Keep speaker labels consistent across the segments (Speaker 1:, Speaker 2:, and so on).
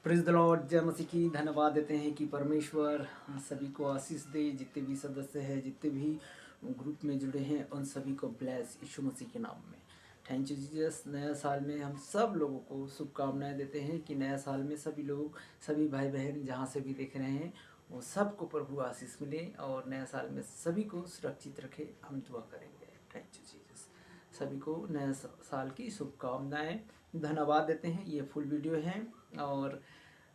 Speaker 1: Praise the Lord. जय मसीह की। धन्यवाद देते हैं कि परमेश्वर सभी को आशीष दे। जितने भी सदस्य हैं, जितने भी ग्रुप में जुड़े हैं, उन सभी को ब्लेस यीशु मसीह के नाम में। Thank you Jesus. नया साल में हम सब लोगों को शुभकामनाएं देते हैं कि नया साल में सभी लोग, सभी भाई बहन जहाँ से भी देख रहे हैं, वो सबको प्रभु आशीष मिले और नया साल में सभी को सुरक्षित रखे। हम दुआ करेंगे। Thank you Jesus. सभी को नया साल की शुभकामनाएं। धन्यवाद देते हैं। ये फुल वीडियो है और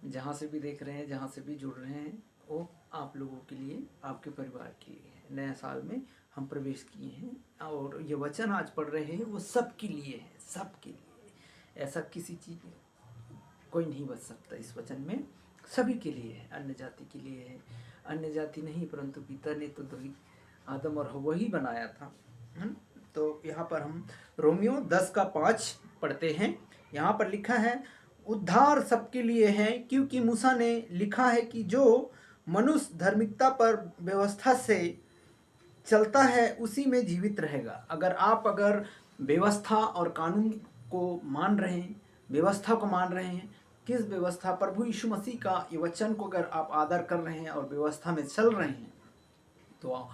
Speaker 1: जहाँ से भी देख रहे हैं, जहाँ से भी जुड़ रहे हैं, वो आप लोगों के लिए, आपके परिवार के लिए है। नया साल में हम प्रवेश किए हैं और ये वचन आज पढ़ रहे हैं, वो सबके लिए है, सबके लिए। ऐसा किसी चीज़ कोई नहीं बच सकता इस वचन में, सभी के लिए है। अन्य जाति के लिए है, अन्य जाति नहीं, परंतु पिता ने तो दो ही, आदम और हव्वा ही बनाया था, है ना। तो यहाँ पर हम रोमियो 10:5 पढ़ते हैं। यहाँ पर लिखा है, उद्धार सबके लिए है, क्योंकि मूसा ने लिखा है कि जो मनुष्य धार्मिकता पर व्यवस्था से चलता है उसी में जीवित रहेगा। अगर व्यवस्था और कानून को मान रहे हैं, व्यवस्था को मान रहे हैं, किस व्यवस्था? प्रभु यीशु मसीह का ये वचन को अगर आप आदर कर रहे हैं और व्यवस्था में चल रहे हैं, तो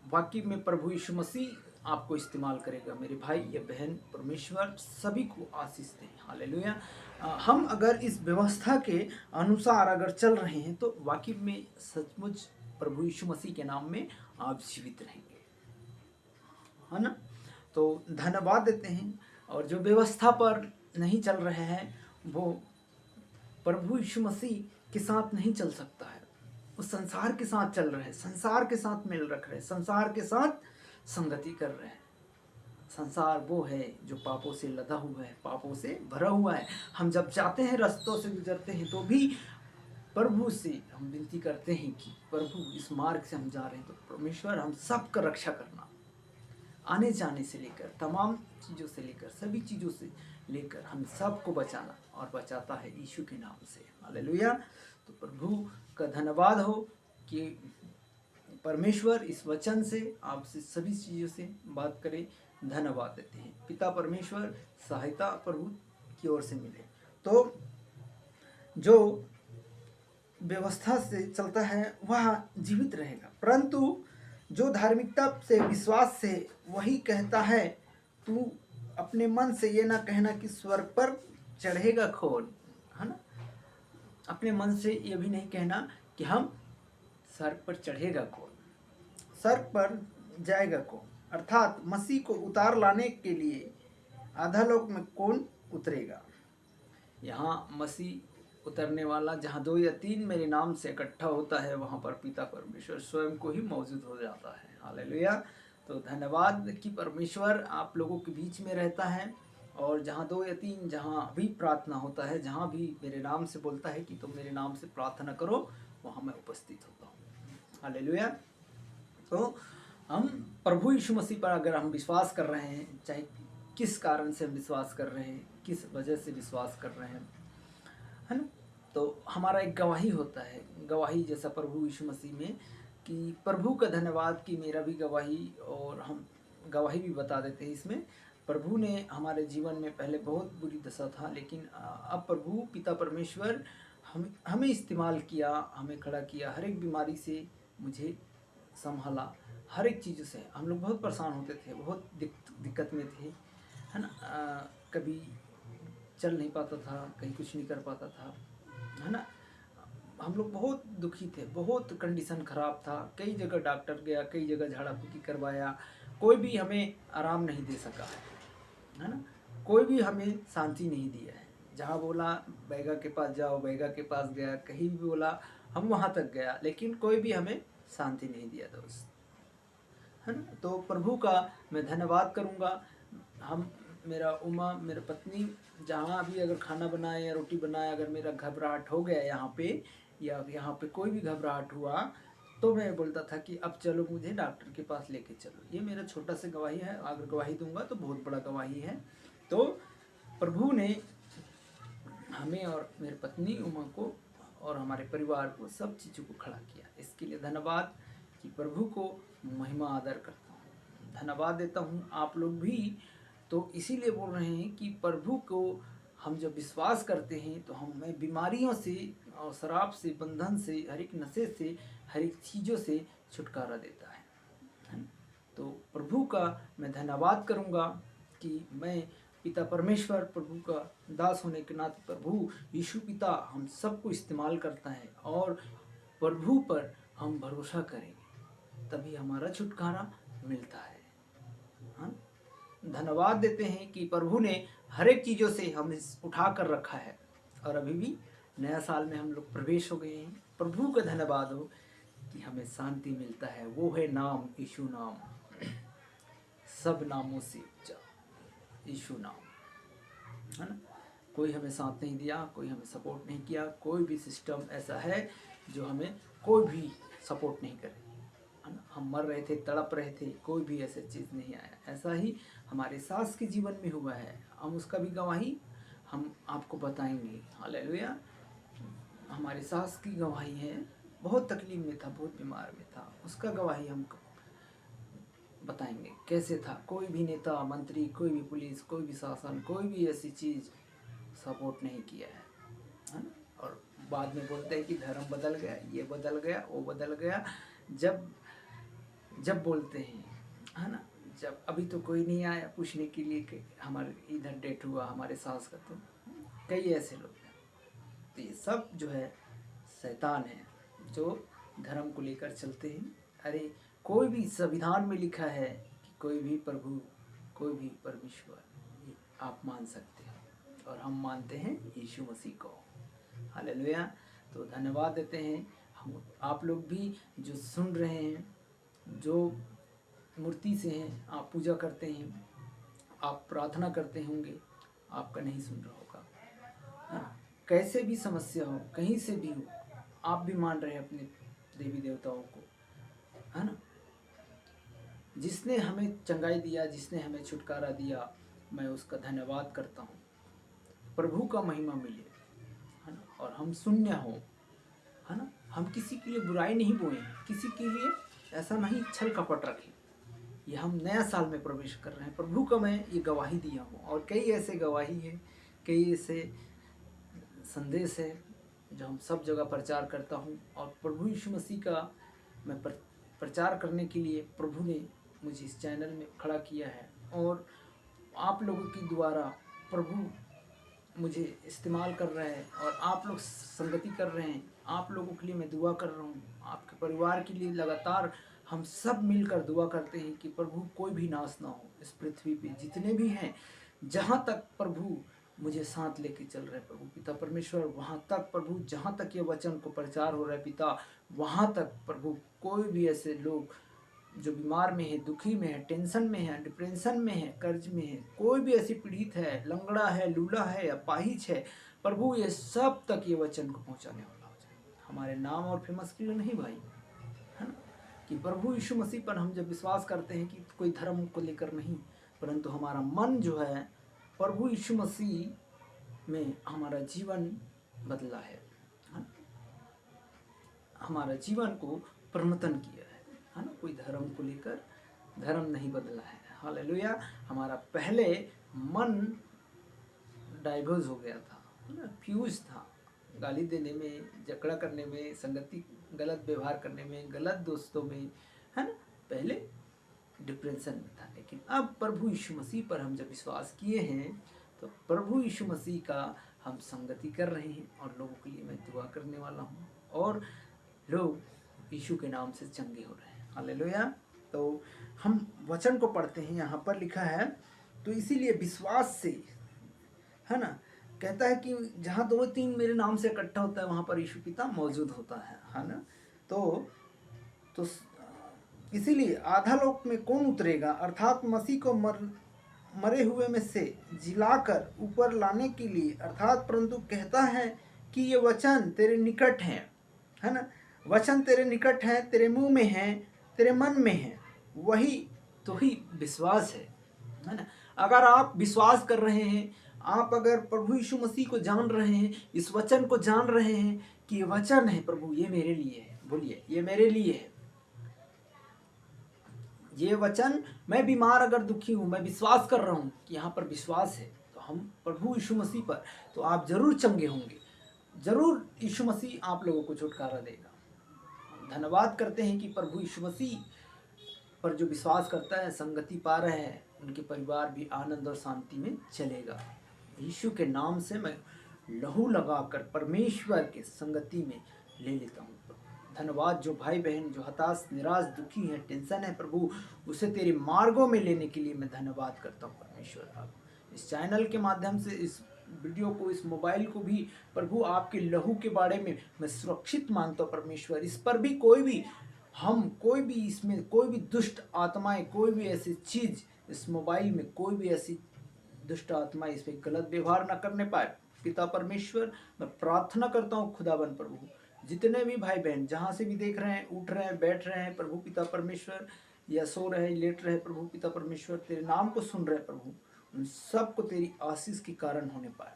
Speaker 1: वाकई में प्रभु यीशु मसीह आपको इस्तेमाल करेगा। मेरे भाई या बहन, परमेश्वर सभी को आशीष दें। हालेलुया। हम अगर इस व्यवस्था के अनुसार अगर चल रहे हैं तो वाकई में सचमुच प्रभु यीशु मसीह के नाम में आप जीवित रहेंगे, है ना। तो धन्यवाद देते हैं। और जो व्यवस्था पर नहीं चल रहे हैं, वो प्रभु यीशु मसीह के साथ नहीं चल सकता है। वो संसार के साथ चल रहे हैं, संसार के साथ मेल रख रहे हैं, संसार के साथ संगति कर रहे हैं। संसार वो है जो पापों से लदा हुआ है, पापों से भरा हुआ है। हम जब जाते हैं, रास्तों से गुजरते हैं, तो भी प्रभु से हम विनती करते हैं कि प्रभु इस मार्ग से हम जा रहे हैं, तो परमेश्वर हम सबका रक्षा करना, आने जाने से लेकर तमाम चीज़ों से लेकर सभी चीज़ों से लेकर हम सबको बचाना, और बचाता है यीशु के नाम से। हालेलुया। तो प्रभु का धन्यवाद हो कि परमेश्वर इस वचन से आपसे सभी चीज़ों से बात करे। धन्यवाद देते हैं। पिता परमेश्वर सहायता प्रभु की ओर से मिले। तो जो व्यवस्था से चलता है वह जीवित रहेगा, परंतु जो धार्मिकता से, विश्वास से, वही कहता है, तू अपने मन से ये ना कहना कि स्वर्ग पर चढ़ेगा कौन, है ना। अपने मन से ये भी नहीं कहना कि हम स्वर्ग पर चढ़ेगा कौन, स्वर्ग पर जाएगा कौन, अर्थात मसीह को उतार लाने के लिए अधोलोक में कौन उतरेगा। यहाँ मसीह उतरने वाला, जहाँ 2 या 3 मेरे नाम से इकट्ठा होता है, वहाँ पर पिता परमेश्वर स्वयं को ही मौजूद हो जाता है। हालेलुया। तो धन्यवाद कि परमेश्वर आप लोगों के बीच में रहता है, और जहाँ 2 या 3 जहाँ भी प्रार्थना होता है, जहाँ भी मेरे नाम से बोलता है कि तुम मेरे नाम से प्रार्थना करो, वहाँ मैं उपस्थित होता हूँ। हालेलुया। तो हम प्रभु यीशु मसीह पर अगर हम विश्वास कर रहे हैं, चाहे किस कारण से हम विश्वास कर रहे हैं, किस वजह से विश्वास कर रहे हैं, है ना, तो हमारा एक गवाही होता है। गवाही जैसा प्रभु यीशु मसीह में कि प्रभु का धन्यवाद कि मेरा भी गवाही, और हम गवाही भी बता देते हैं इसमें। प्रभु ने हमारे जीवन में पहले बहुत बुरी दशा था, लेकिन अब प्रभु पिता परमेश्वर हमें इस्तेमाल किया, हमें खड़ा किया, हर एक बीमारी से मुझे संभाला, हर एक चीज़ों से। हम लोग बहुत परेशान होते थे, बहुत दिक्कत में थे, है ना। कभी चल नहीं पाता था, कहीं कुछ नहीं कर पाता था, है ना। हम लोग बहुत दुखी थे, बहुत कंडीशन ख़राब था। कई जगह डॉक्टर गया, कई जगह झाड़ा फूकी करवाया, कोई भी हमें आराम नहीं दे सका है ना। कोई भी हमें शांति नहीं दिया है। जहाँ बोला बैगा के पास जाओ, बैगा के पास गया, कहीं भी बोला हम वहाँ तक गया, लेकिन कोई भी हमें शांति नहीं दिया दोस्त, है ना। तो प्रभु का मैं धन्यवाद करूँगा। हम, मेरा उमा, मेरा पत्नी, जहाँ भी अगर खाना बनाए या रोटी बनाए, अगर मेरा घबराहट हो गया यहाँ पे, या यहाँ पे कोई भी घबराहट हुआ, तो मैं बोलता था कि अब चलो मुझे डॉक्टर के पास लेके चलो। ये मेरा छोटा सा गवाही है। अगर गवाही दूंगा तो बहुत बड़ा गवाही है। तो प्रभु ने हमें और मेरी पत्नी उमा को और हमारे परिवार को, सब चीज़ों को खड़ा किया। इसके लिए धन्यवाद कि प्रभु को महिमा आदर करता हूँ, धन्यवाद देता हूँ। आप लोग भी तो इसीलिए बोल रहे हैं कि प्रभु को हम जब विश्वास करते हैं तो हमें बीमारियों से और शराब से, बंधन से, हर एक नशे से, हर एक चीज़ों से छुटकारा देता है ना? तो प्रभु का मैं धन्यवाद करूँगा कि मैं पिता परमेश्वर, प्रभु का दास होने के नाते प्रभु यीशु पिता हम सबको इस्तेमाल करता है, और प्रभु पर हम भरोसा करेंगे तभी हमारा छुटकारा मिलता है। हाँ, धन्यवाद देते हैं कि प्रभु ने हर एक चीज़ों से हमें उठा कर रखा है, और अभी भी नया साल में हम लोग प्रवेश हो गए हैं। प्रभु का धन्यवाद हो कि हमें शांति मिलता है। वो है नाम, यीशु नाम, सब नामों से ऊंचा यीशु नाम, है ना? कोई हमें साथ नहीं दिया, कोई हमें सपोर्ट नहीं किया, कोई भी सिस्टम ऐसा है जो हमें कोई भी सपोर्ट नहीं करे, है ना? हम मर रहे थे, तड़प रहे थे, कोई भी ऐसी चीज़ नहीं आया। ऐसा ही हमारे सास के जीवन में हुआ है, हम उसका भी गवाही हम आपको बताएंगे। हालेलुया। हमारे सास की गवाही है, बहुत तकलीफ में था, बहुत बीमार में था, उसका गवाही हम बताएंगे कैसे था। कोई भी नेता मंत्री, कोई भी पुलिस, कोई भी शासन, कोई भी ऐसी चीज़ सपोर्ट नहीं किया है ना? और बाद में बोलते हैं कि धर्म बदल गया, ये बदल गया, वो बदल गया। जब बोलते हैं, है ना? जब अभी तो कोई नहीं आया पूछने के लिए कि हमारे इधर डेट हुआ हमारे सास का, तो कई ऐसे लोग हैं। तो ये सब जो है शैतान है जो धर्म को लेकर चलते हैं। अरे कोई भी संविधान में लिखा है कि कोई भी प्रभु, कोई भी परमेश्वर आप मान सकते हो, और हम मानते हैं यीशु मसीह को। हालेलुया। तो धन्यवाद देते हैं हम आप लोग भी जो सुन रहे हैं, जो मूर्ति से हैं, आप पूजा करते हैं, आप प्रार्थना करते होंगे, आपका नहीं सुन रहा होगा, हाँ? कैसे भी समस्या हो, कहीं से भी हो, आप भी मान रहे हैं अपने देवी देवताओं को, है ना? जिसने हमें चंगाई दिया, जिसने हमें छुटकारा दिया, मैं उसका धन्यवाद करता हूँ। प्रभु का महिमा मिले, है ना? और हम शून्य हो, है ना? हम किसी के लिए बुराई नहीं बोए, किसी के लिए ऐसा नहीं छल कपट रखे। ये हम नया साल में प्रवेश कर रहे हैं, प्रभु का मैं ये गवाही दिया हूँ, और कई ऐसे गवाही है, कई ऐसे संदेश है जो हम सब जगह प्रचार करता हूँ। और प्रभु यीशु मसीह का मैं प्रचार करने के लिए प्रभु ने मुझे इस चैनल में खड़ा किया है, और आप लोगों के द्वारा प्रभु मुझे इस्तेमाल कर रहे हैं, और आप लोग संगति कर रहे हैं। आप लोगों के लिए मैं दुआ कर रहा हूँ, आपके परिवार के लिए लगातार हम सब मिलकर दुआ करते हैं कि प्रभु कोई भी नाश ना हो इस पृथ्वी पे, जितने भी हैं, जहाँ तक प्रभु मुझे साथ लेके चल रहे हैं प्रभु पिता परमेश्वर, वहाँ तक प्रभु, जहाँ तक ये वचन को प्रचार हो रहा है पिता, वहाँ तक प्रभु कोई भी ऐसे लोग जो बीमार में है, दुखी में है, टेंशन में है, डिप्रेशन में है, कर्ज में है, कोई भी ऐसी पीड़ित है, लंगड़ा है, लूला है, अपाहिज है, प्रभु ये सब तक ये वचन को पहुंचाने वाला हो जाए। हमारे नाम और फेमस के लिए नहीं भाई, है ना? कि प्रभु यीशु मसीह पर हम जब विश्वास करते हैं कि कोई धर्म को लेकर नहीं, परंतु हमारा मन जो है प्रभु यीशु मसीह में हमारा जीवन बदला है, हमारा जीवन को परिवर्तन किया है ना? कोई धर्म को लेकर धर्म नहीं बदला है। हालेलुया। हमारा पहले मन डाइवर्स हो गया था, है ना? फ्यूज था, गाली देने में, झगड़ा करने में, संगति, गलत व्यवहार करने में, गलत दोस्तों में, है ना? पहले डिप्रेशन में था। लेकिन अब प्रभु यीशु मसीह पर हम जब विश्वास किए हैं तो प्रभु यीशु मसीह का हम संगति कर रहे हैं, और लोगों के लिए मैं दुआ करने वाला हूँ, और लोग यीशु के नाम से चंगे हो रहे हैं। हालेलुया। तो हम वचन को पढ़ते हैं, यहाँ पर लिखा है, तो इसीलिए विश्वास से, है ना, कहता है कि जहाँ 2-3 मेरे नाम से इकट्ठा होता है वहाँ पर यीशु पिता मौजूद होता है ना? तो इसीलिए आधा लोक में कौन उतरेगा, अर्थात मसीह को मरे हुए में से जिलाकर ऊपर लाने के लिए, अर्थात परंतु कहता है कि ये वचन तेरे निकट है ना? वचन तेरे निकट है, तेरे मुंह में है, तेरे मन में है, वही तो ही विश्वास है ना? अगर आप विश्वास कर रहे हैं, आप अगर प्रभु यीशु मसीह को जान रहे हैं, इस वचन को जान रहे हैं कि ये वचन है प्रभु, ये मेरे लिए है, बोलिए ये मेरे लिए है, ये वचन, मैं बीमार अगर दुखी हूँ, मैं विश्वास कर रहा हूँ कि यहाँ पर विश्वास है, तो हम प्रभु यीशु मसीह पर, तो आप जरूर चंगे होंगे, जरूर यीशु मसीह आप लोगों को छुटकारा देगा। धन्यवाद करते हैं कि प्रभु यीशु मसीह पर जो विश्वास करता है, संगति पा रहे हैं, उनके परिवार भी आनंद और शांति में चलेगा। यीशु के नाम से मैं लहू लगाकर परमेश्वर के संगति में ले लेता हूँ। धन्यवाद, जो भाई बहन जो हताश, निराश, दुखी हैं, टेंशन है प्रभु, उसे तेरे मार्गों में लेने के लिए मैं धन्यवाद करता हूँ परमेश्वर। आप इस चैनल के माध्यम से, इस वीडियो को, इस मोबाइल को भी प्रभु आपके लहू के बारे में मैं सुरक्षित मानता हूँ परमेश्वर। इस पर भी कोई भी इसमें कोई भी दुष्ट आत्माएं, कोई भी ऐसी चीज़, इस मोबाइल में कोई भी ऐसी दुष्ट आत्मा इस पर गलत व्यवहार न करने पाए। पिता परमेश्वर, मैं प्रार्थना करता हूँ खुदावन प्रभु, जितने भी भाई बहन जहाँ से भी देख रहे हैं, उठ रहे हैं, बैठ रहे हैं प्रभु पिता परमेश्वर, या सो रहे हैं, लेट रहे हैं प्रभु पिता परमेश्वर, तेरे नाम को सुन रहे हैं प्रभु, उन सबको तेरी आशीष के कारण होने पाए।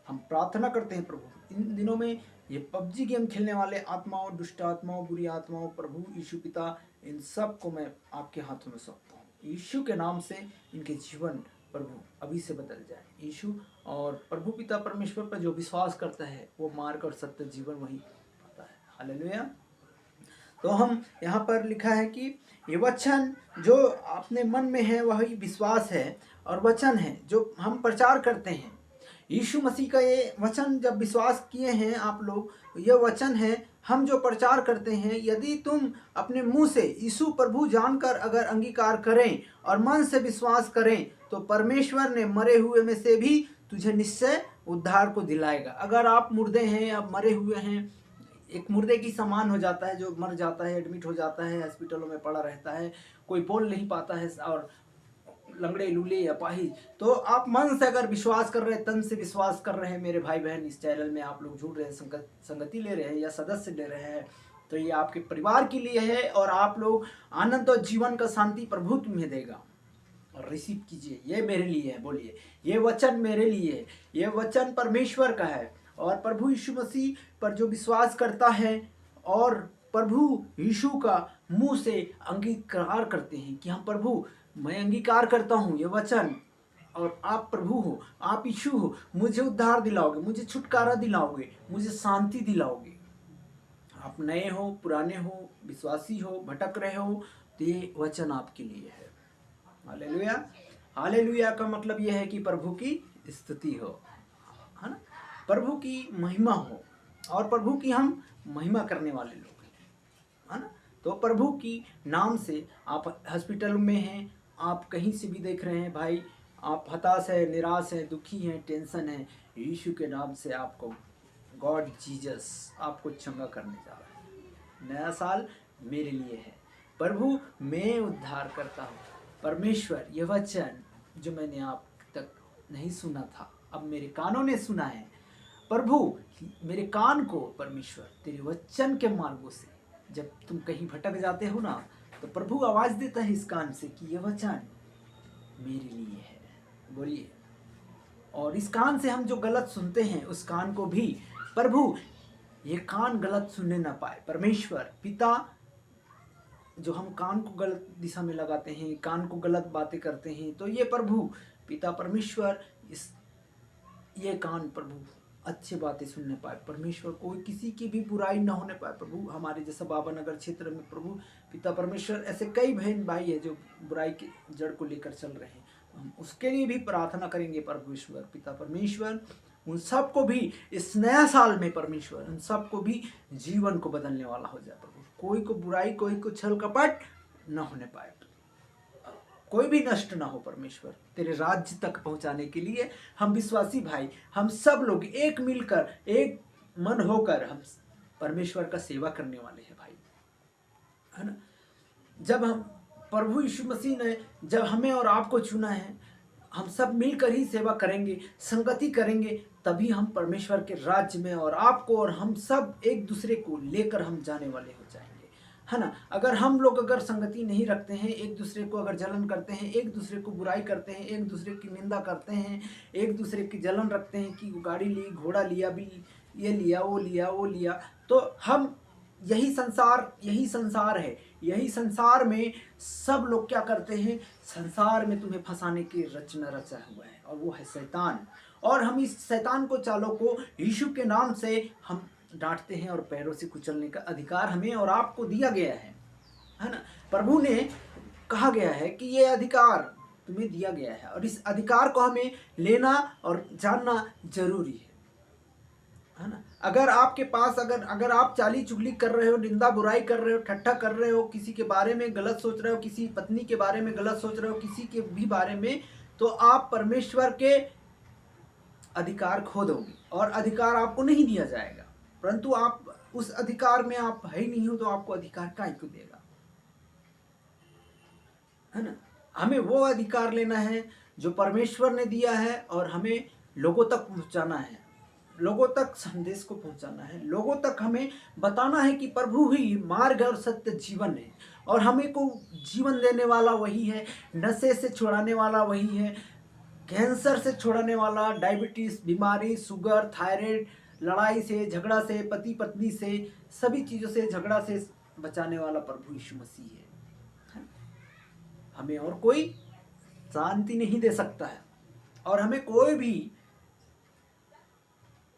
Speaker 1: हम प्रार्थना करते हैं प्रभु, इन दिनों में ये पबजी गेम खेलने वाले आत्माओं, दुष्ट आत्माओं, बुरी आत्माओं, प्रभु यीशु पिता, इन सब को मैं आपके हाथों में सौंपता हूँ। यीशु के नाम से इनके जीवन प्रभु अभी से बदल जाए यीशु। और प्रभु पिता परमेश्वर पर जो विश्वास करता है वो मार्ग और सत्य जीवन वही पाता है। हालेलुया। तो हम यहाँ पर लिखा है कि ये वचन जो अपने मन में है वही विश्वास है और वचन है जो हम प्रचार करते हैं। यीशु मसीह का ये वचन जब विश्वास किए हैं आप लोग, ये वचन है हम जो प्रचार करते हैं। यदि तुम अपने मुंह से यीशु प्रभु जानकर अगर अंगीकार करें और मन से विश्वास करें, तो परमेश्वर ने मरे हुए में से भी तुझे निश्चय उद्धार को दिलाएगा। अगर आप मुर्दे हैं, आप मरे हुए हैं, एक मुर्दे की समान हो जाता है, जो मर जाता है, एडमिट हो जाता है, हॉस्पिटलों में पड़ा रहता है, कोई बोल नहीं पाता है और लंगड़े लूले या पाही, तो आप मन से अगर विश्वास कर रहे हैं, तन से विश्वास कर रहे हैं, मेरे भाई बहन इस चैनल में आप लोग जुड़ रहे हैं, संगति ले रहे हैं या सदस्य ले रहे हैं, तो ये आपके परिवार के लिए है और आप लोग आनंद और जीवन का शांति प्रभु तुम्हें देगा। और रिसीव कीजिए, ये मेरे लिए है, बोलिए ये वचन मेरे लिए है, ये वचन परमेश्वर का है। और प्रभु यीशु मसीह पर जो विश्वास करता है और प्रभु यीशु का मुंह से अंगीकार करते हैं कि हम प्रभु, मैं अंगीकार करता हूँ ये वचन, और आप प्रभु हो, आप यीशु हो, मुझे उद्धार दिलाओगे, मुझे छुटकारा दिलाओगे, मुझे शांति दिलाओगे। आप नए हो, पुराने हो, विश्वासी हो, भटक रहे हो, तो ये वचन आपके लिए है। हालेलुया। हालेलुया का मतलब यह है कि प्रभु की स्तुति हो, है ना, प्रभु की महिमा हो, और प्रभु की हम महिमा करने वाले लोग हैं, है ना। तो प्रभु की नाम से आप हॉस्पिटल में हैं, आप कहीं से भी देख रहे हैं भाई, आप हताश है, निराश है, दुखी हैं, टेंशन है, यीशु के नाम से आपको गॉड जीसस आपको चंगा करने जा रहा है। नया साल मेरे लिए है, प्रभु मैं उद्धार करता हूँ। परमेश्वर ये वचन जो मैंने आप तक नहीं सुना था, अब मेरे कानों ने सुना है। प्रभु मेरे कान को परमेश्वर तेरे वचन के मार्गों से, जब तुम कहीं भटक जाते हो ना, तो प्रभु आवाज देता है इस कान से कि ये वचन मेरे लिए है, बोलिए। और इस कान से हम जो गलत सुनते हैं, उस कान को भी प्रभु ये कान गलत सुनने ना पाए। परमेश्वर पिता, जो हम कान को गलत दिशा में लगाते हैं, कान को गलत बातें करते हैं, तो ये प्रभु पिता परमेश्वर ये कान प्रभु अच्छी बातें सुनने पाए। परमेश्वर कोई किसी की भी बुराई ना होने पाए। प्रभु हमारे जैसा बाबा नगर क्षेत्र में प्रभु पिता परमेश्वर ऐसे कई बहन भाई है जो बुराई के जड़ को लेकर चल रहे हैं, हम उसके लिए भी प्रार्थना करेंगे। परमेश्वर पिता परमेश्वर उन सबको भी इस नया साल में परमेश्वर उन सबको भी जीवन को बदलने वाला हो जाए। प्रभु कोई को बुराई, कोई को छल कपट न होने पाए, कोई भी नष्ट ना हो। परमेश्वर तेरे राज्य तक पहुंचाने के लिए हम विश्वासी भाई, हम सब लोग एक मिलकर, एक मन होकर हम परमेश्वर का सेवा करने वाले हैं भाई, है ना। जब हम प्रभु यीशु मसीह ने जब हमें और आपको चुना है, हम सब मिलकर ही सेवा करेंगे, संगति करेंगे, तभी हम परमेश्वर के राज्य में और आपको और हम सब एक दूसरे को लेकर हम जाने वाले हो जाएंगे, है ना। अगर हम लोग अगर संगति नहीं रखते हैं, एक दूसरे को अगर जलन करते हैं, एक दूसरे को बुराई करते हैं, एक दूसरे की निंदा करते हैं, एक दूसरे की जलन रखते हैं कि गाड़ी ली, घोड़ा लिया, भी ये लिया, वो लिया, वो लिया, तो हम यही संसार है। यही संसार में सब लोग क्या करते हैं, संसार में तुम्हें फंसाने की रचना रचा हुआ है। और वो है शैतान। और हम इस शैतान को, चालों को यीशु के नाम से हम डांटते हैं और पैरों से कुचलने का अधिकार हमें और आपको दिया गया है ना। प्रभु ने कहा गया है कि ये अधिकार तुम्हें दिया गया है और इस अधिकार को हमें लेना और जानना जरूरी है ना। अगर आपके पास अगर आप चाली चुगली कर रहे हो, निंदा बुराई कर रहे हो, ठट्ठा कर रहे हो, किसी के बारे में गलत सोच रहे हो, किसी पत्नी के बारे में गलत सोच रहे हो, किसी के भी बारे में, तो आप परमेश्वर के अधिकार खो दोगे और अधिकार आपको नहीं दिया जाएगा। परंतु आप उस अधिकार में आप है ही नहीं हो, तो आपको अधिकार काहे को देगा, है ना। हमें वो अधिकार लेना है जो परमेश्वर ने दिया है और हमें लोगों तक पहुंचाना है, लोगों तक संदेश को पहुंचाना है, लोगों तक हमें बताना है कि प्रभु ही मार्ग और सत्य जीवन है और हमें को जीवन देने वाला वही है, नशे से छुड़ाने वाला वही है, कैंसर से छुड़ाने वाला, डायबिटीज बीमारी, शुगर, थायराइड, लड़ाई से, झगड़ा से, पति पत्नी से, सभी चीज़ों से, झगड़ा से बचाने वाला प्रभु यीशु मसीह है। हमें और कोई शांति नहीं दे सकता है और हमें कोई भी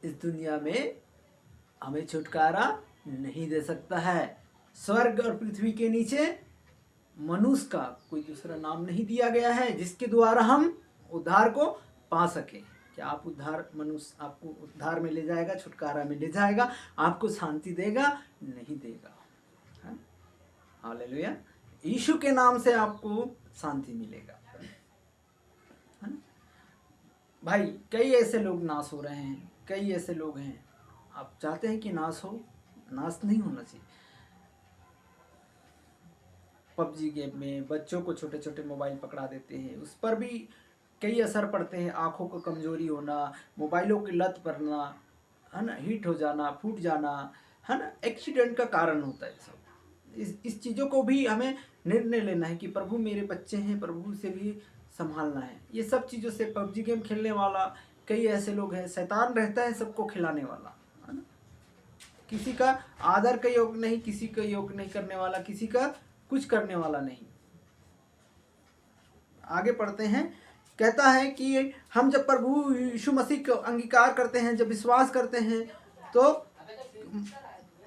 Speaker 1: इस दुनिया में हमें छुटकारा नहीं दे सकता है। स्वर्ग और पृथ्वी के नीचे मनुष्य का कोई दूसरा नाम नहीं दिया गया है जिसके द्वारा हम उद्धार को पा सके। क्या आप उद्धार, मनुष्य आपको उद्धार में ले जाएगा, छुटकारा में ले जाएगा, आपको शांति देगा? नहीं देगा। हालेलुया। यीशु के नाम से आपको शांति मिलेगा, है ना भाई। कई ऐसे लोग नाश हो रहे हैं, कई ऐसे लोग हैं, आप चाहते हैं कि नाश हो? नाश नहीं होना चाहिए। पबजी गेम में बच्चों को छोटे छोटे मोबाइल पकड़ा देते हैं, उस पर भी कई असर पड़ते हैं, आँखों को कमजोरी होना, मोबाइलों की लत पड़ना, है ना, हीट हो जाना, फूट जाना, है ना, एक्सीडेंट का कारण होता है सब। इस चीज़ों को भी हमें निर्णय लेना है कि प्रभु मेरे बच्चे हैं, प्रभु से भी संभालना है। ये सब चीज़ों से, पबजी गेम खेलने वाला कई ऐसे लोग हैं, शैतान रहता है सबको खिलाने वाला, है ना। किसी का आदर का योग नहीं, किसी का योग नहीं करने वाला, किसी का कुछ करने वाला नहीं। आगे पढ़ते हैं, कहता है कि हम जब प्रभु यीशु मसीह को अंगीकार करते हैं, जब विश्वास करते हैं, तो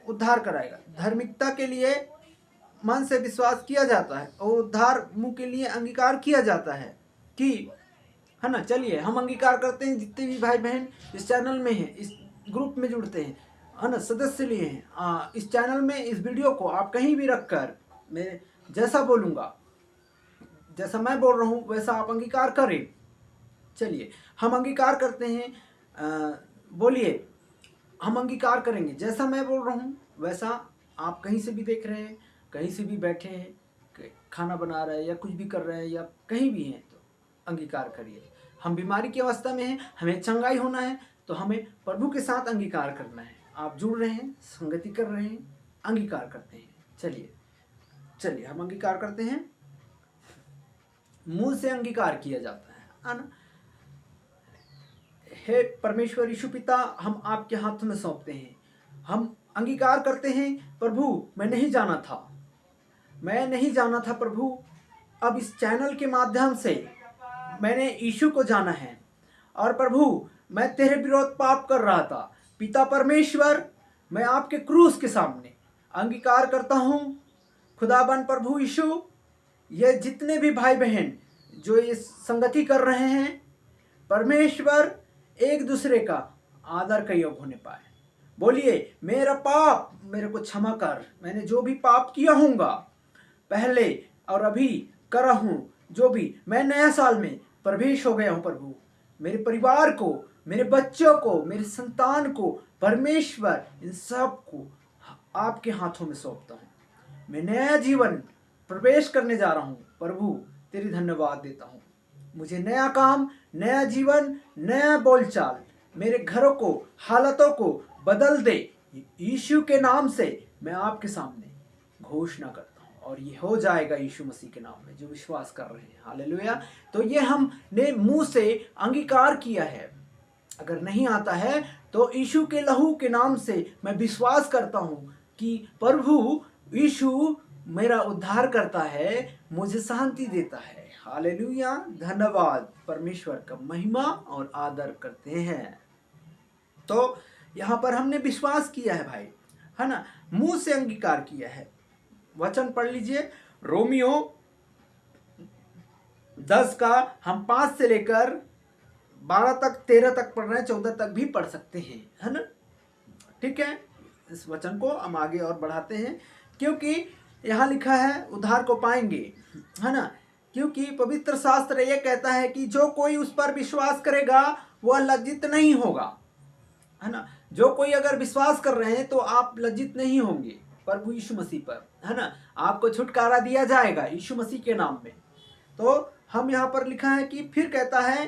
Speaker 1: उद्धार कराएगा। धार्मिकता के लिए मन से विश्वास किया जाता है और उद्धार मुंह के लिए अंगीकार किया जाता है कि, है ना। चलिए हम अंगीकार करते हैं, जितने भी भाई बहन इस चैनल में हैं, इस ग्रुप में जुड़ते हैं, है ना, सदस्य लिए हैं, इस चैनल में इस वीडियो को आप कहीं भी रखकर मैं जैसा बोलूँगा, जैसा मैं बोल रहा हूँ वैसा आप अंगीकार करें। चलिए हम अंगीकार करते हैं, बोलिए हम अंगीकार करेंगे, जैसा मैं बोल रहा हूँ वैसा आप कहीं से भी देख रहे हैं, कहीं से भी बैठे हैं, खाना बना रहे हैं या कुछ भी कर रहे हैं या कहीं भी हैं, तो अंगीकार करिए। हम बीमारी की अवस्था में हैं, हमें चंगाई होना है, तो हमें प्रभु के साथ अंगीकार करना है। आप जुड़ रहे हैं, संगति कर रहे हैं, अंगीकार करते हैं। चलिए हम अंगीकार करते हैं। मुंह से अंगीकार किया जाता है ना। हे परमेश्वर यीशु पिता, हम आपके हाथों में सौंपते हैं। हम अंगीकार करते हैं, प्रभु मैं नहीं जाना था प्रभु, अब इस चैनल के माध्यम से मैंने यीशु को जाना है और प्रभु मैं तेरे विरोध पाप कर रहा था। पिता परमेश्वर, मैं आपके क्रूस के सामने अंगीकार करता हूँ। खुदाबंद प्रभु यीशु, ये जितने भी भाई बहन जो ये संगति कर रहे हैं, परमेश्वर एक दूसरे का आदर का योग होने पाए। बोलिए, मेरा पाप मेरे को क्षमा कर, मैंने जो भी पाप किया होगा पहले और अभी करा हूँ, जो भी मैं नया साल में प्रवेश हो गया हूँ प्रभु, मेरे परिवार को, मेरे बच्चों को, मेरे संतान को, परमेश्वर इन सब को आपके हाथों में सौंपता हूँ। मैं नया जीवन प्रवेश करने जा रहा हूँ प्रभु, तेरी धन्यवाद देता हूँ। मुझे नया काम, नया जीवन, नया बोलचाल, मेरे घरों को, हालतों को बदल दे। यीशु के नाम से मैं आपके सामने घोषणा करता हूँ और ये हो जाएगा यीशु मसीह के नाम में, जो विश्वास कर रहे हैं। हालेलुया। तो ये हमने मुंह से अंगीकार किया है। अगर नहीं आता है तो यीशु के लहू के नाम से मैं विश्वास करता हूँ कि प्रभु यीशु मेरा उद्धार करता है, मुझे शांति देता है। हालेलुया, धन्यवाद। परमेश्वर का महिमा और आदर करते हैं। तो यहाँ पर हमने विश्वास किया है भाई, है ना, मुंह से अंगीकार किया है। वचन पढ़ लीजिए, रोमियो 10 का हम 5 से लेकर 12 तक, 13 तक पढ़ रहे हैं, 14 तक भी पढ़ सकते हैं, है ना। ठीक है, इस वचन को हम आगे और बढ़ाते हैं, क्योंकि यहाँ लिखा है उद्धार को पाएंगे, है ना। क्योंकि पवित्र शास्त्र ये कहता है कि जो कोई उस पर विश्वास करेगा वह लज्जित नहीं होगा, है ना। जो कोई अगर विश्वास कर रहे हैं तो आप लज्जित नहीं होंगे प्रभु यीशु मसीह पर, है ना। आपको छुटकारा दिया जाएगा यीशु मसीह के नाम में। तो हम यहाँ पर लिखा है कि फिर कहता है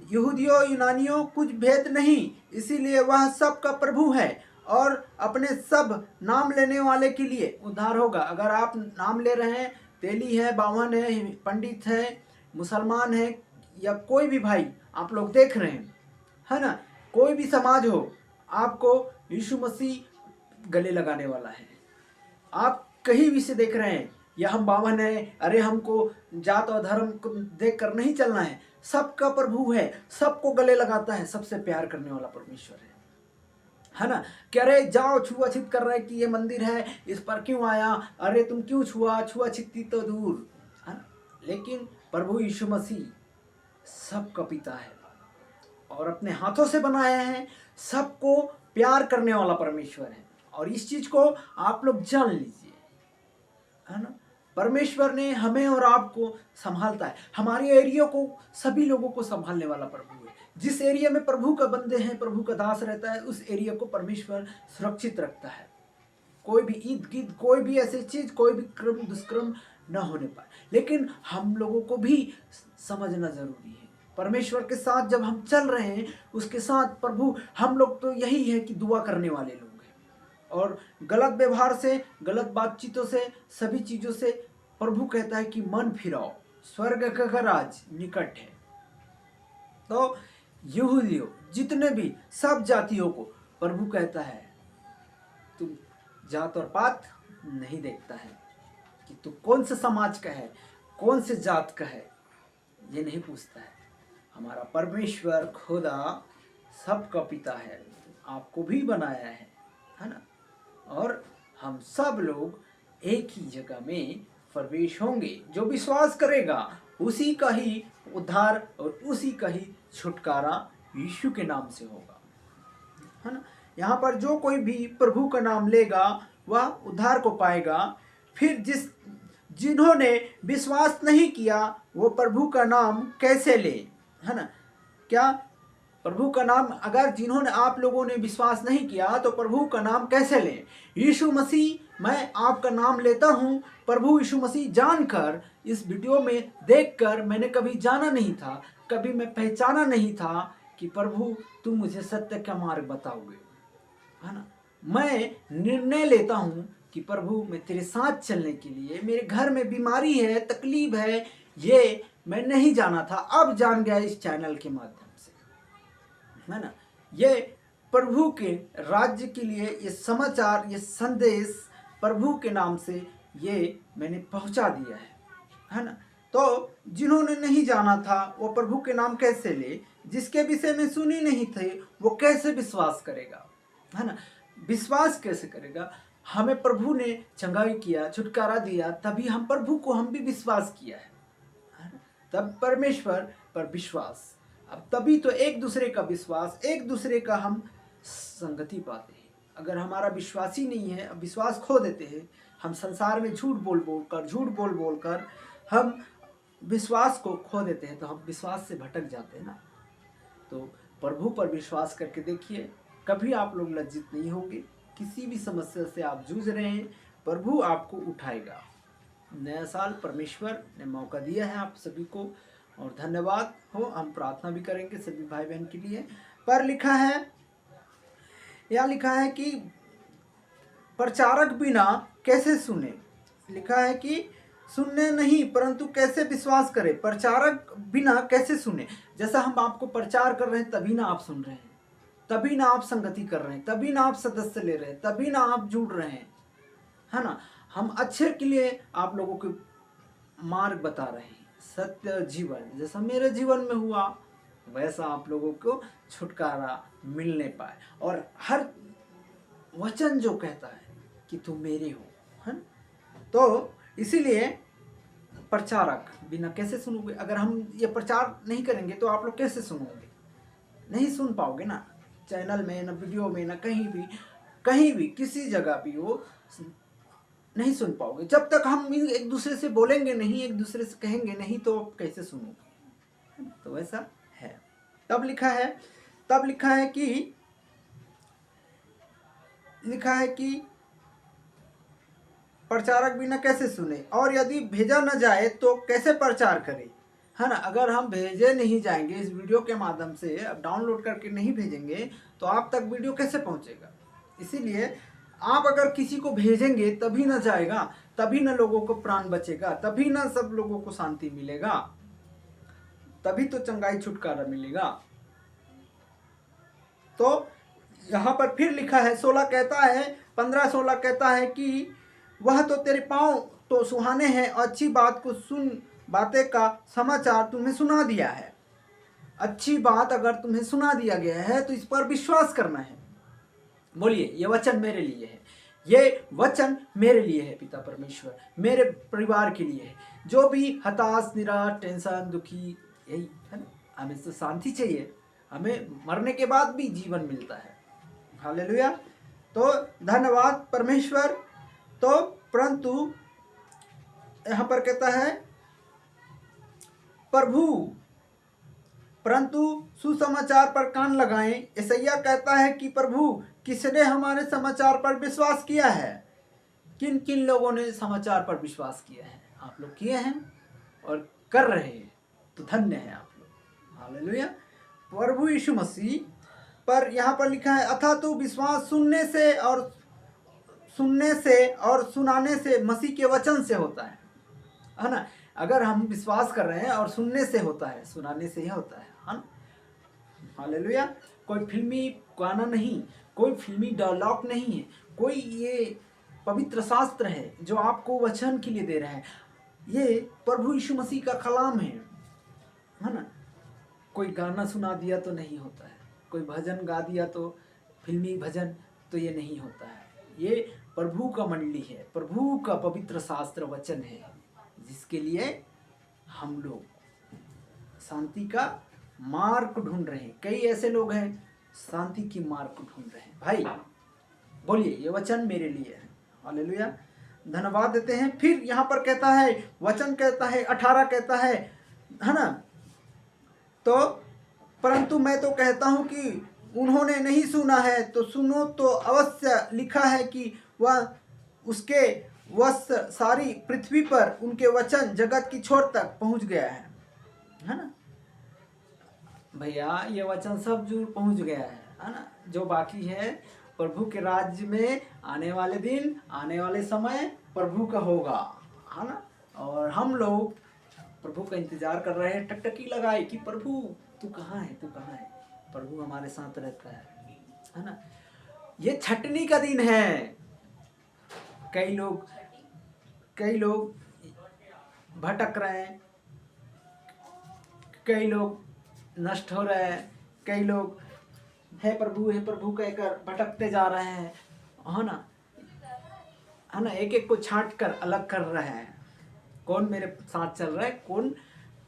Speaker 1: यहूदियों यूनानियों कुछ भेद नहीं, इसीलिए वह सबका प्रभु है और अपने सब नाम लेने वाले के लिए उद्धार होगा। अगर आप नाम ले रहे हैं, तेली है, बावन है, पंडित है, मुसलमान है, या कोई भी भाई आप लोग देख रहे हैं, है ना, कोई भी समाज हो, आपको यीशु मसीह गले लगाने वाला है। आप कहीं भी से देख रहे हैं, या हम बावन है, अरे हमको जात और धर्म को देख कर नहीं चलना है, सबका प्रभु है, सबको गले लगाता है, सबसे प्यार करने वाला परमेश्वर है ना। कह रहे जाओ छुआछूत कर रहे कि ये मंदिर है, इस पर क्यों आया, अरे तुम क्यों छुआछूती तो दूर, है ना। लेकिन प्रभु यीशु मसीह सबका पिता है और अपने हाथों से बनाया है, सबको प्यार करने वाला परमेश्वर है। और इस चीज को आप लोग जान लीजिए, है ना। परमेश्वर ने हमें और आपको संभालता है, हमारे एरिया को, सभी लोगों को संभालने वाला प्रभु है। जिस एरिया में प्रभु का बंदे हैं, प्रभु का दास रहता है, उस एरिया को परमेश्वर सुरक्षित रखता है। कोई भी ईद गिद, कोई भी ऐसी चीज, कोई भी क्रम दुष्कर्म न होने पाए। लेकिन हम लोगों को भी समझना जरूरी है, परमेश्वर के साथ जब हम चल रहे हैं, उसके साथ प्रभु, हम लोग तो यही है कि दुआ करने वाले लोग हैं, और गलत व्यवहार से, गलत बातचीतों से, सभी चीज़ों से प्रभु कहता है कि मन फिराओ, स्वर्ग का राज निकट है। तो यहूदियों, जितने भी सब जातियों को प्रभु कहता है, तुम जात और पात नहीं देखता है कि तू कौन से समाज का है, कौन से जात का है, ये नहीं पूछता है। हमारा परमेश्वर खुदा सबका पिता है, आपको भी बनाया है ना। और हम सब लोग एक ही जगह में प्रवेश होंगे। जो विश्वास करेगा उसी का ही उद्धार और उसी का ही छुटकारा यीशु के नाम से होगा, है ना। यहाँ पर जो कोई भी प्रभु का नाम लेगा वह उद्धार को पाएगा। फिर जिन्होंने विश्वास नहीं किया वो प्रभु का नाम कैसे ले, है ना। क्या प्रभु का नाम, अगर जिन्होंने, आप लोगों ने विश्वास नहीं किया तो प्रभु का नाम कैसे लें। यीशु मसीह, मैं आपका नाम लेता हूँ, प्रभु यीशु मसीह जानकर, इस वीडियो में देखकर मैंने कभी जाना नहीं था, कभी मैं पहचाना नहीं था कि प्रभु तुम मुझे सत्य का मार्ग बताओगे, है ना। मैं निर्णय लेता हूँ कि प्रभु मैं तेरे साथ चलने के लिए, मेरे घर में बीमारी है, तकलीफ है, ये मैं नहीं जाना था, अब जान गया इस चैनल के माध्यम से, है ना। ये प्रभु के राज्य के लिए ये समाचार, ये संदेश प्रभु के नाम से ये मैंने पहुंचा दिया है ना। तो जिन्होंने नहीं जाना था वो प्रभु के नाम कैसे ले, जिसके विषय में सुनी नहीं थे वो कैसे विश्वास करेगा, है ना। विश्वास कैसे करेगा, हमें प्रभु ने चंगाई किया, छुटकारा दिया, तभी हम प्रभु को, हम भी विश्वास किया है ना। तब परमेश्वर पर विश्वास, अब तभी तो एक दूसरे का विश्वास, एक दूसरे का हम संगति पाते हैं। अगर हमारा विश्वास ही नहीं है, अब विश्वास खो देते हैं, हम संसार में झूठ बोल बोल कर हम विश्वास को खो देते हैं, तो हम विश्वास से भटक जाते हैं ना। तो प्रभु पर विश्वास करके देखिए, कभी आप लोग लज्जित नहीं होंगे। किसी भी समस्या से आप जूझ रहे हैं, प्रभु आपको उठाएगा। नया साल परमेश्वर ने मौका दिया है आप सभी को, और धन्यवाद हो। हम प्रार्थना भी करेंगे सभी भाई बहन के लिए। पर लिखा है, यहाँ लिखा है कि प्रचारक बिना कैसे सुने, लिखा है कि सुनने नहीं परंतु कैसे विश्वास करें। प्रचारक बिना कैसे सुने, जैसा हम आपको प्रचार कर रहे हैं तभी ना आप सुन रहे हैं, तभी ना आप संगति कर रहे हैं, तभी ना आप सदस्य ले रहे हैं, तभी ना आप जुड़ रहे हैं, है ना। हम अच्छे के लिए आप लोगों को मार्ग बता रहे हैं, सत्य जीवन। जैसा मेरे जीवन में हुआ वैसा आप लोगों को छुटकारा मिलने पाए। और हर वचन जो कहता है कि तुम मेरे हो, है ना? तो इसीलिए प्रचारक बिना कैसे सुनोगे? अगर हम ये प्रचार नहीं करेंगे तो आप लोग कैसे सुनोगे? नहीं सुन पाओगे ना, चैनल में ना, वीडियो में ना, कहीं भी किसी जगह भी हो, नहीं सुन पाओगे। जब तक हम एक दूसरे से बोलेंगे नहीं, एक दूसरे से कहेंगे नहीं, तो कैसे सुनोगे? तो वैसा है। तब लिखा है कि प्रचारक बिना कैसे सुने, और यदि भेजा न जाए तो कैसे प्रचार करे, है ना? अगर हम भेजे नहीं जाएंगे इस वीडियो के माध्यम से, अब डाउनलोड करके नहीं भेजेंगे तो आप तक वीडियो कैसे पहुंचेगा? इसीलिए आप अगर किसी को भेजेंगे तभी ना जाएगा, तभी ना लोगों को प्राण बचेगा, तभी ना सब लोगों को शांति मिलेगा, तभी तो चंगाई छुटकारा मिलेगा। तो यहाँ पर फिर लिखा है 16 कहता है, 15-16 कहता है कि वह तो तेरे पाँव तो सुहाने हैं, अच्छी बातें का समाचार तुम्हें सुना दिया है। अच्छी बात अगर तुम्हें सुना दिया गया है तो इस पर विश्वास करना है। बोलिए, ये वचन मेरे लिए है, ये वचन मेरे लिए है पिता परमेश्वर, मेरे परिवार के लिए है। जो भी हताश, निराश, टेंशन, दुखी, यही है ना, हमें तो शांति चाहिए, हमें मरने के बाद भी जीवन मिलता है। हालेलुया। तो धन्यवाद परमेश्वर। तो परंतु यहाँ पर कहता है परंतु सुसमाचार पर कान लगाएं। यशायाह कहता है कि प्रभु किसने हमारे समाचार पर विश्वास किया है? किन किन लोगों ने समाचार पर विश्वास किया है? आप लोग किए हैं और कर रहे हैं, तो धन्य है आप लोग। हालेलुया। प्रभु यीशु मसीह पर यहाँ पर लिखा है, अथा तो विश्वास सुनने से और सुनाने से मसीह के वचन से होता है ना? अगर हम विश्वास कर रहे हैं और सुनने से होता है, सुनाने से ही होता है ना? हालेलुया। कोई फिल्मी गाना नहीं, कोई फिल्मी डायलॉग नहीं है, कोई ये पवित्र शास्त्र है जो आपको वचन के लिए दे रहा है। ये प्रभु यीशु मसीह का कलाम है ना? कोई गाना सुना दिया तो नहीं होता है, कोई भजन गा दिया तो फिल्मी भजन, तो ये नहीं होता है। ये प्रभु का मंडली है, प्रभु का पवित्र शास्त्र वचन है, जिसके लिए हम लोग शांति का मार्ग ढूंढ रहे हैं। कई ऐसे लोग हैं शांति की मार्ग को ढूंढ रहे हैं। भाई बोलिए, ये वचन मेरे लिए है। हालेलुया, धन्यवाद देते हैं। फिर यहाँ पर कहता है, वचन कहता है, 18 कहता है ना? तो परंतु मैं तो कहता हूँ कि उन्होंने नहीं सुना है तो सुनो तो अवश्य। लिखा है कि वह उसके वश सारी पृथ्वी पर उनके वचन जगत की छोर तक पहुँच गया है ना? भैया, ये वचन सब दूर पहुँच गया है ना? जो बाकी है प्रभु के राज्य में आने वाले दिन, आने वाले समय प्रभु का होगा, है ना? और हम लोग प्रभु का इंतजार कर रहे हैं, टकटकी लगाए कि प्रभु तू कहाँ है, तू कहाँ है? प्रभु हमारे साथ रहता है ना? ये छटनी का दिन है। कई लोग भटक रहे हैं, कई लोग नष्ट हो रहे हैं, कई लोग हे प्रभु कहकर भटकते जा रहे हैं, है ना? एक एक को छांट कर अलग कर रहे हैं। कौन मेरे साथ चल रहा है, कौन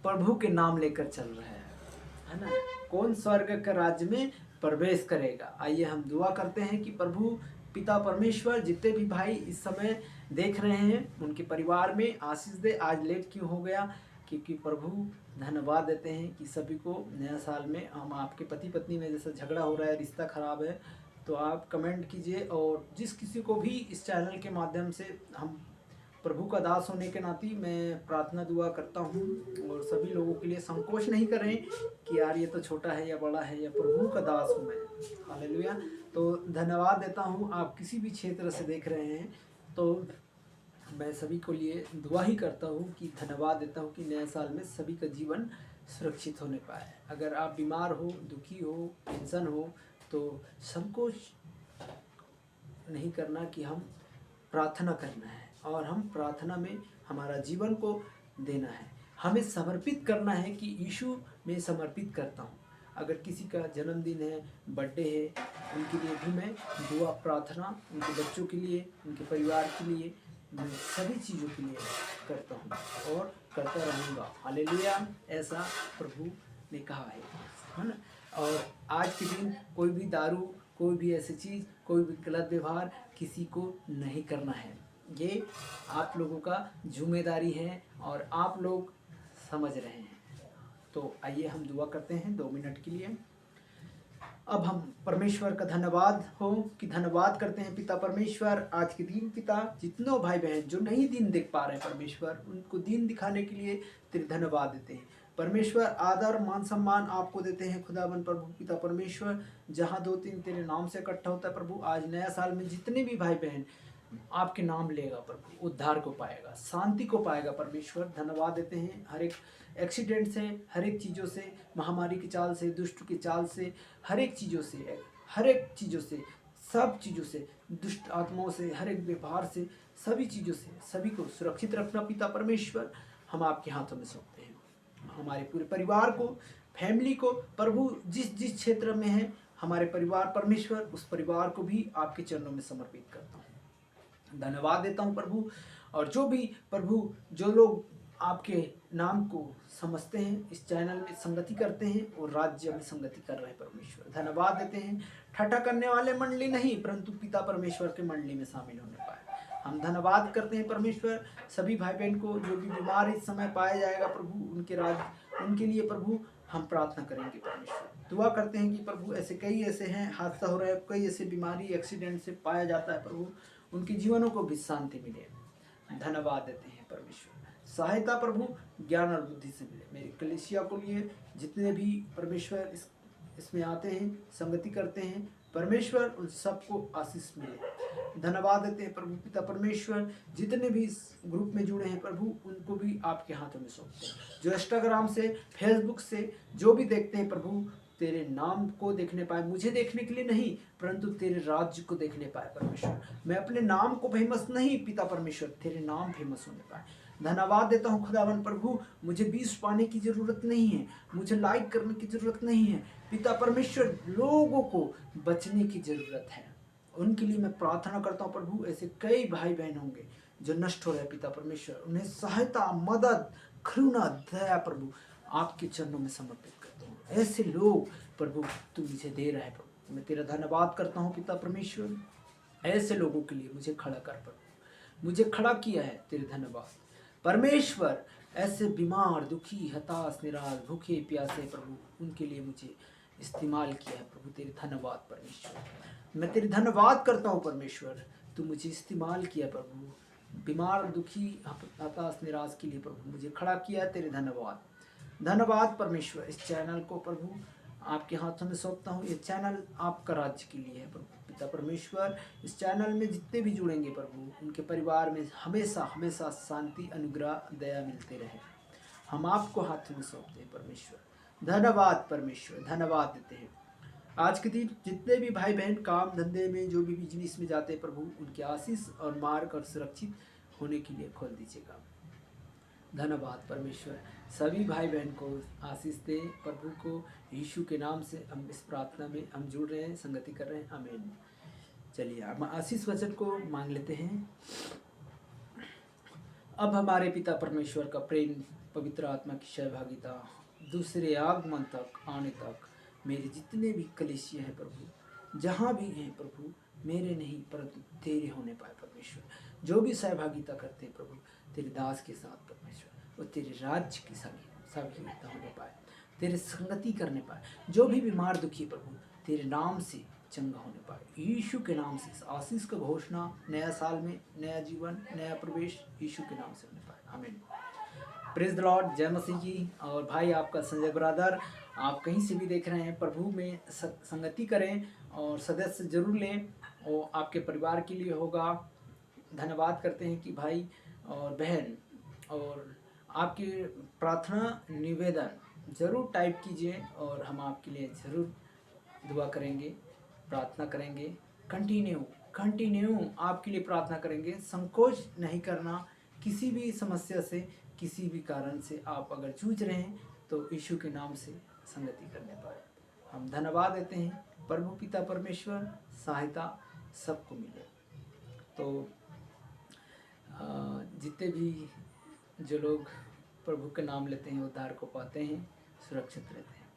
Speaker 1: प्रभु के नाम लेकर चल रहा है ना? कौन स्वर्ग के राज्य में प्रवेश करेगा? आइए हम दुआ करते हैं कि प्रभु पिता परमेश्वर जितने भी भाई इस समय देख रहे हैं उनके परिवार में आशीष दे। आज लेट क्यों हो गया? क्योंकि प्रभु धन्यवाद देते हैं कि सभी को नया साल में, हम आपके पति पत्नी में जैसा झगड़ा हो रहा है, रिश्ता खराब है, तो आप कमेंट कीजिए। और जिस किसी को भी इस चैनल के माध्यम से, हम प्रभु का दास होने के नाते मैं प्रार्थना दुआ करता हूँ, और सभी लोगों के लिए संकोच नहीं करें कि यार ये तो छोटा है या बड़ा है, या प्रभु का दास हूँ मैं। हालेलुया। तो धन्यवाद देता हूँ। आप किसी भी क्षेत्र से देख रहे हैं तो मैं सभी को लिए दुआ ही करता हूँ कि धन्यवाद देता हूँ कि नए साल में सभी का जीवन सुरक्षित होने पाए। अगर आप बीमार हो, दुखी हो, टेंशन हो, तो संकोच नहीं करना कि हम प्रार्थना करना है और हम प्रार्थना में हमारा जीवन को देना है। हमें समर्पित करना है कि यीशु मैं समर्पित करता हूँ। अगर किसी का जन्मदिन है, बर्थडे है, उनके लिए भी मैं दुआ प्रार्थना उनके बच्चों के लिए, उनके परिवार के लिए, मैं सभी चीज़ों के लिए करता हूँ और करता रहूँगा। हालेलुया, ऐसा प्रभु ने कहा है ना। और आज के दिन कोई भी दारू, कोई भी ऐसी चीज़, कोई भी गलत व्यवहार किसी को नहीं करना है। ये आप लोगों का जिम्मेदारी है और आप लोग समझ रहे हैं। तो आइए हम दुआ करते हैं 2 मिनट के लिए। अब हम परमेश्वर का धन्यवाद हो कि धन्यवाद करते हैं पिता परमेश्वर, आज के दिन पिता जितनों भाई बहन जो नहीं दिन देख पा रहे हैं परमेश्वर, उनको दिन दिखाने के लिए तेरे धन्यवाद देते हैं परमेश्वर। आदर मान सम्मान आपको देते हैं खुदावन प्रभु पिता परमेश्वर। जहाँ 2-3 तेरे नाम से इकट्ठा होता है प्रभु, आज नया साल में जितने भी भाई बहन आपके नाम लेगा प्रभु, उद्धार को पाएगा, शांति को पाएगा परमेश्वर। धन्यवाद देते हैं हर एक एक्सीडेंट से, हर एक चीज़ों से, महामारी की चाल से, दुष्ट की चाल से, हर एक चीज़ों से, हर एक चीज़ों से, सब चीज़ों से, दुष्ट आत्माओं से, हर एक व्यवहार से, सभी चीज़ों से सभी को सुरक्षित रखना पिता परमेश्वर हम आपके हाथों में सौंपते हैं। हमारे पूरे परिवार को, फैमिली को प्रभु, जिस जिस क्षेत्र में है हमारे परिवार परमेश्वर, उस परिवार को भी आपके चरणों में समर्पित करता हूँ। धन्यवाद देता हूँ प्रभु। और जो भी प्रभु, जो लोग आपके नाम को समझते हैं, इस चैनल में संगति करते हैं और राज्य में संगति कर रहे हैं परमेश्वर, धन्यवाद देते हैं। ठट्ठा करने वाले मंडली नहीं, परंतु पिता परमेश्वर के मंडली में शामिल होने पाए हम धन्यवाद करते हैं परमेश्वर। सभी भाई बहन को जो भी बीमार इस समय पाया जाएगा प्रभु, उनके राज्य, उनके लिए प्रभु हम प्रार्थना करेंगे परमेश्वर। दुआ करते हैं कि प्रभु ऐसे कई ऐसे हैं, हादसा हो रहा है, कई ऐसे बीमारी एक्सीडेंट से पाया जाता है प्रभु, उनके जीवनों को भी शांति मिले। धन्यवाद देते हैं परमेश्वर। सहायता प्रभु ज्ञान और बुद्धि से मिले। मेरी कलीसिया को लिए जितने भी परमेश्वर इसमें आते हैं, संगति करते हैं परमेश्वर, उन सबको आशीष मिले। धन्यवाद देते हैं प्रभु पिता परमेश्वर। जितने भी इस ग्रुप में जुड़े हैं प्रभु, उनको भी आपके हाथों में सौंपते हैं। जो इंस्टाग्राम से, फेसबुक से जो भी देखते हैं प्रभु, तेरे नाम को देखने पाए, मुझे देखने के लिए नहीं परंतु तेरे राज्य को देखने पाए परमेश्वर। मैं अपने नाम को फेमस नहीं पिता परमेश्वर, तेरे नाम फेमस होने पाए। धन्यवाद देता हूँ खुदावन प्रभु। मुझे व्यूज पाने की जरूरत नहीं है, मुझे लाइक करने की जरूरत नहीं है पिता परमेश्वर। लोगों को बचने की जरूरत है, उनके लिए मैं प्रार्थना करता हूँ प्रभु। ऐसे कई भाई बहन होंगे जो नष्ट हो रहे हैं पिता परमेश्वर, उन्हें सहायता, मदद, करुणा, दया प्रभु आपके चरणों में समर्पित करता हूँ। ऐसे लोग प्रभु तू मुझे दे रहा है प्रभु, मैं तेरा धन्यवाद करता हूँ पिता परमेश्वर। ऐसे लोगों के लिए मुझे खड़ा कर प्रभु, मुझे खड़ा किया है, तेरे धन्यवाद परमेश्वर। ऐसे बीमार, दुखी, हताश, निराश, भूखे प्यासे प्रभु, उनके लिए मुझे इस्तेमाल किया है प्रभु, तेरे धन्यवाद परमेश्वर। मैं तेरे धन्यवाद करता हूँ परमेश्वर, तू मुझे इस्तेमाल किया प्रभु। बीमार, दुखी, हताश, निराश के लिए प्रभु मुझे खड़ा किया, तेरे धन्यवाद। धन्यवाद परमेश्वर। इस चैनल को प्रभु आपके हाथों में सौंपता हूँ। ये चैनल आपका राज्य के लिए है प्रभु पिता परमेश्वर। इस चैनल में जितने भी जुड़ेंगे प्रभु, उनके परिवार में हमेशा हमेशा शांति, अनुग्रह, दया मिलते रहे। हम आपको हाथों में सौंपते हैं परमेश्वर। धन्यवाद परमेश्वर, धन्यवाद देते हैं। आज के दिन जितने भी भाई बहन काम धंधे में, जो भी बिजनेस में जाते हैं प्रभु, उनके आशीष और मार्ग और सुरक्षित होने के लिए खोल दीजिएगा। धन्यवाद परमेश्वर। सभी भाई बहन को आशीष दे प्रभु को, यीशु के नाम से हम इस प्रार्थना में हम जुड़ रहे हैं, संगति कर रहे हैं। आमीन। चलिए हम आशीष वचन को मांग लेते हैं। अब हमारे पिता परमेश्वर का प्रेम, पवित्र आत्मा की सहभागिता दूसरे आगमन तक आने तक मेरे जितने भी कलीसिया हैं प्रभु, जहाँ भी हैं प्रभु, मेरे नहीं परंतु तेरे होने पाए परमेश्वर। जो भी सहभागिता करते हैं प्रभु तेरे दास के साथ परमेश्वर, और तेरे राज्य की सहभागिता होने पाए, तेरे संगति करने पाए। जो भी बीमार दुखी प्रभु तेरे नाम से चंगा होने पाए, यीशु के नाम से इस आशीष का घोषणा नया साल में, नया जीवन, नया प्रवेश यीशु के नाम से होने पाए। आमीन। प्रेज द लॉर्ड, जय मसीह जी। और भाई आपका संजय ब्रदर, आप कहीं से भी देख रहे हैं, प्रभु में संगति करें और सदस्य जरूर लें, और आपके परिवार के लिए होगा। धन्यवाद करते हैं कि भाई और बहन, और आपकी प्रार्थना निवेदन ज़रूर टाइप कीजिए और हम आपके लिए ज़रूर दुआ करेंगे, प्रार्थना करेंगे। कंटिन्यू कंटिन्यू आपके लिए प्रार्थना करेंगे। संकोच नहीं करना, किसी भी समस्या से, किसी भी कारण से आप अगर जूझ रहे हैं तो यीशु के नाम से संगति करने पर हम धन्यवाद देते हैं। प्रभु पिता परमेश्वर सहायता सबको मिले। तो जितने भी जो लोग प्रभु के नाम लेते हैं उद्धार को पाते हैं, सुरक्षित रहते हैं,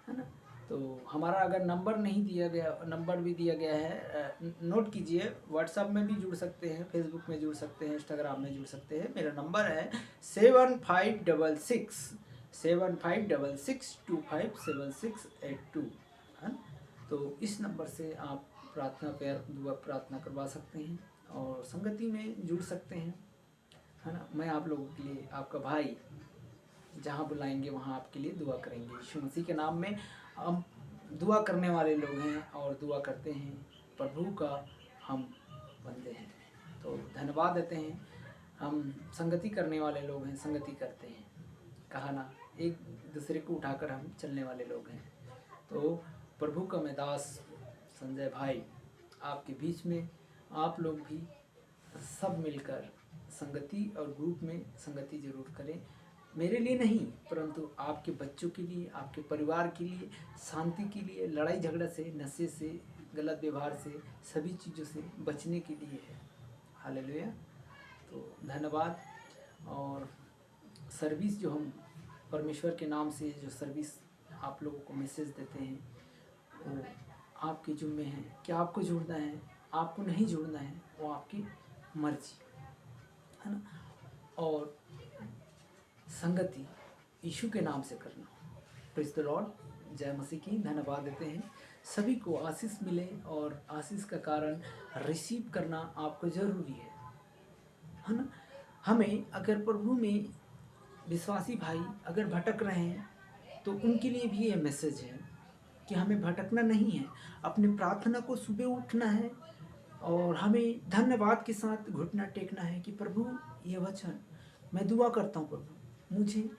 Speaker 1: है ना। तो हमारा अगर नंबर नहीं दिया गया, नंबर भी दिया गया है, नोट कीजिए। व्हाट्सएप में भी जुड़ सकते हैं, फेसबुक में जुड़ सकते हैं, इंस्टाग्राम में जुड़ सकते हैं। मेरा नंबर है 7566257682, है ना। तो इस नंबर से आप प्रार्थना पर दुआ प्रार्थना करवा सकते हैं और संगति में जुड़ सकते हैं, है ना। मैं आप लोगों के लिए, आपका भाई, जहाँ बुलाएंगे वहाँ आपके लिए दुआ करेंगे। यीशु मसीह के नाम में हम दुआ करने वाले लोग हैं और दुआ करते हैं, प्रभु का हम बंदे हैं। तो धन्यवाद देते हैं। हम संगति करने वाले लोग हैं, संगति करते हैं, कहा ना, एक दूसरे को उठाकर हम चलने वाले लोग हैं। तो प्रभु का मैं दास संजय भाई आपके बीच में, आप लोग भी सब मिलकर संगति और ग्रुप में संगति जरूर करें। मेरे लिए नहीं, परंतु आपके बच्चों के लिए, आपके परिवार के लिए, शांति के लिए, लड़ाई झगड़ा से, नशे से, गलत व्यवहार से, सभी चीज़ों से बचने के लिए है। हालेलुया। तो धन्यवाद। और सर्विस जो हम परमेश्वर के नाम से जो सर्विस आप लोगों को मैसेज देते हैं वो आपके जुम्मे है। क्या आपको जुड़ना है, आपको नहीं जुड़ना है, वो आपकी मर्जी, है ना। और संगति यीशु के नाम से करना। Praise the Lord. जय मसीह की। धन्यवाद देते हैं। सभी को आशीष मिले और आशीष का कारण रिसीव करना आपको ज़रूरी है ना। हमें अगर प्रभु में विश्वासी भाई अगर भटक रहे हैं तो उनके लिए भी ये मैसेज है कि हमें भटकना नहीं है। अपनी प्रार्थना को सुबह उठना है और हमें धन्यवाद के साथ घुटना टेकना है कि प्रभु ये वचन मैं दुआ करता हूँ, प्रभु मुझे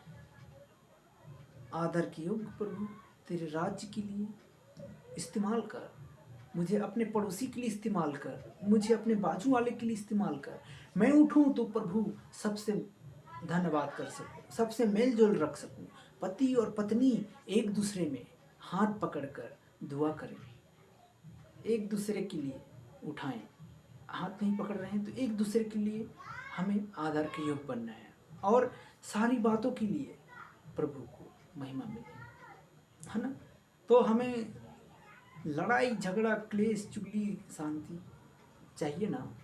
Speaker 1: आदर के योग्य, प्रभु तेरे राज्य के लिए इस्तेमाल कर, मुझे अपने पड़ोसी के लिए इस्तेमाल कर, मुझे अपने बाजू वाले के लिए इस्तेमाल कर। मैं उठूँ तो प्रभु सबसे धन्यवाद कर सकूँ, सबसे मेल जोल रख सकूँ। पति और पत्नी एक दूसरे में हाथ पकड़कर दुआ करें, एक दूसरे के लिए उठाएं। हाथ नहीं पकड़ रहे हैं तो एक दूसरे के लिए हमें आदर के योग्य बनना है और सारी बातों के लिए प्रभु को महिमा मिले, है ना। तो हमें लड़ाई झगड़ा क्लेश चुगली शांति चाहिए ना,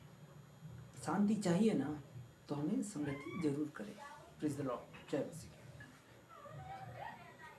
Speaker 1: शांति चाहिए ना, तो हमें संगति जरूर करें। Praise the Lord. जय मसीह।